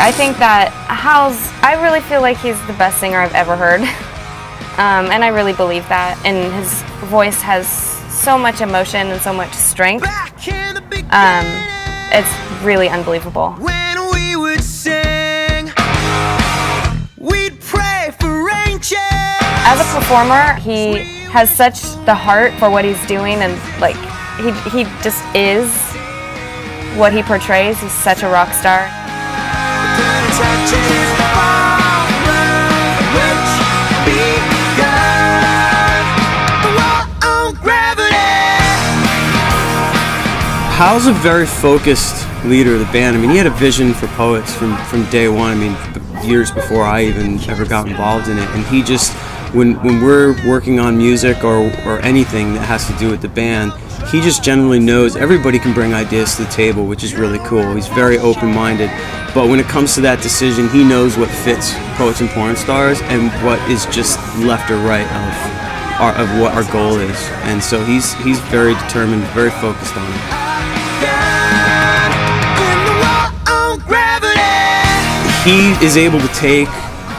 I think that I really feel like he's the best singer I've ever heard. And I really believe that. And his voice has so much emotion and so much strength. It's really unbelievable. When we would sing, we'd pray for rain checks. As a performer, he has such the heart for what he's doing, and like he just is what he portrays. He's such a rock star. Hal's a very focused leader of the band. I mean, he had a vision for Poets from day one. I mean, years before I even ever got involved in it. And he just, when we're working on music or anything that has to do with the band, he just generally knows everybody can bring ideas to the table, which is really cool. He's very open-minded. But when it comes to that decision, he knows what fits Poets and Pornstars and what is just left or right of what our goal is. And so he's very determined, very focused on it. He is able to take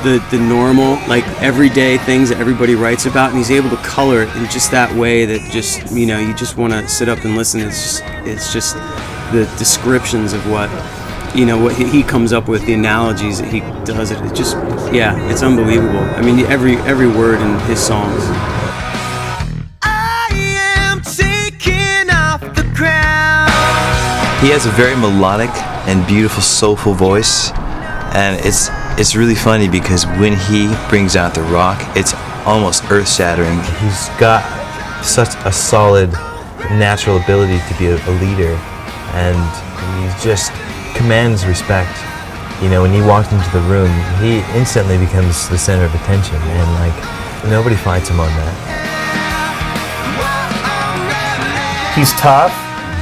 the normal, like everyday things that everybody writes about, and he's able to color it in just that way that just, you know, you just want to sit up and listen. It's just the descriptions of what, you know, what he comes up with, the analogies that he does. It just, yeah, it's unbelievable. I mean, every word in his songs. He has a very melodic and beautiful, soulful voice, and it's really funny because when he brings out the rock, it's almost earth-shattering. He's got such a solid, natural ability to be a leader, and he just commands respect. You know, when he walks into the room, he instantly becomes the center of attention, and like nobody fights him on that. He's tough.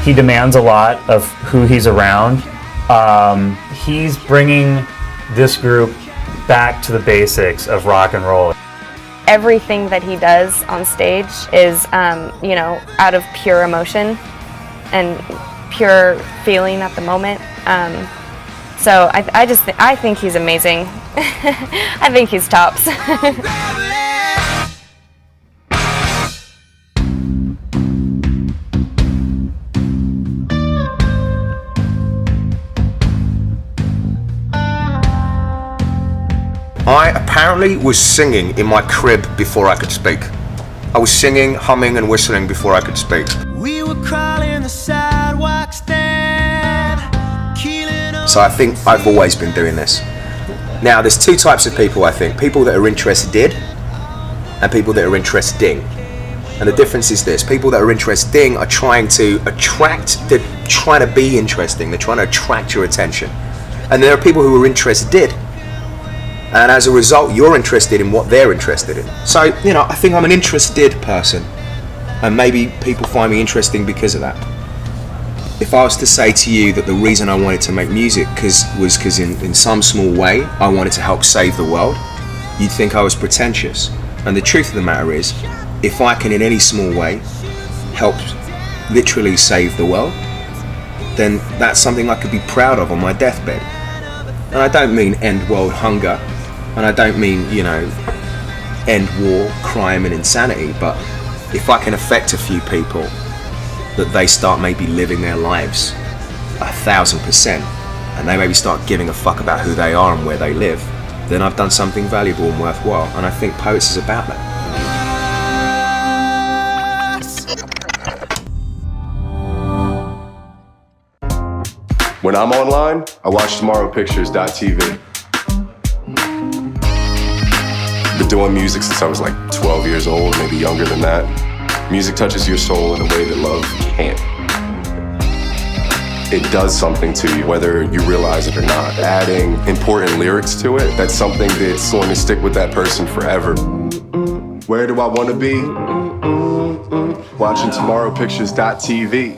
He demands a lot of who he's around. He's bringing this group back to the basics of rock and roll. Everything that he does on stage is, you know, out of pure emotion and pure feeling at the moment. So I think he's amazing. I think he's tops. I apparently was singing in my crib before I could speak. I was singing, humming and whistling before I could speak. We were crawling the sidewalks then, So I think I've always been doing this. Now there's two types of people, I think. People that are interested and people that are interesting. And the difference is this: people that are interesting are trying to attract, they're trying to be interesting, they're trying to attract your attention. And there are people who are interested, and as a result you're interested in what they're interested in. So, you know, I think I'm an interested person, and maybe people find me interesting because of that. If I was to say to you that the reason I wanted to make music was because in some small way I wanted to help save the world, you'd think I was pretentious. And the truth of the matter is, if I can in any small way help literally save the world, then that's something I could be proud of on my deathbed. And I don't mean end world hunger, and I don't mean, you know, end war, crime and insanity, but if I can affect a few people, that they start maybe living their lives 1,000%, and they maybe start giving a fuck about who they are and where they live, then I've done something valuable and worthwhile. And I think Poets is about that. When I'm online, I watch Tomorrowpictures.TV. Been doing music since I was like 12 years old, maybe younger than that. Music touches your soul in a way that love can't. It does something to you, whether you realize it or not. Adding important lyrics to it, that's something that's going to stick with that person forever. Where do I want to be? Watching Tomorrowpictures.TV.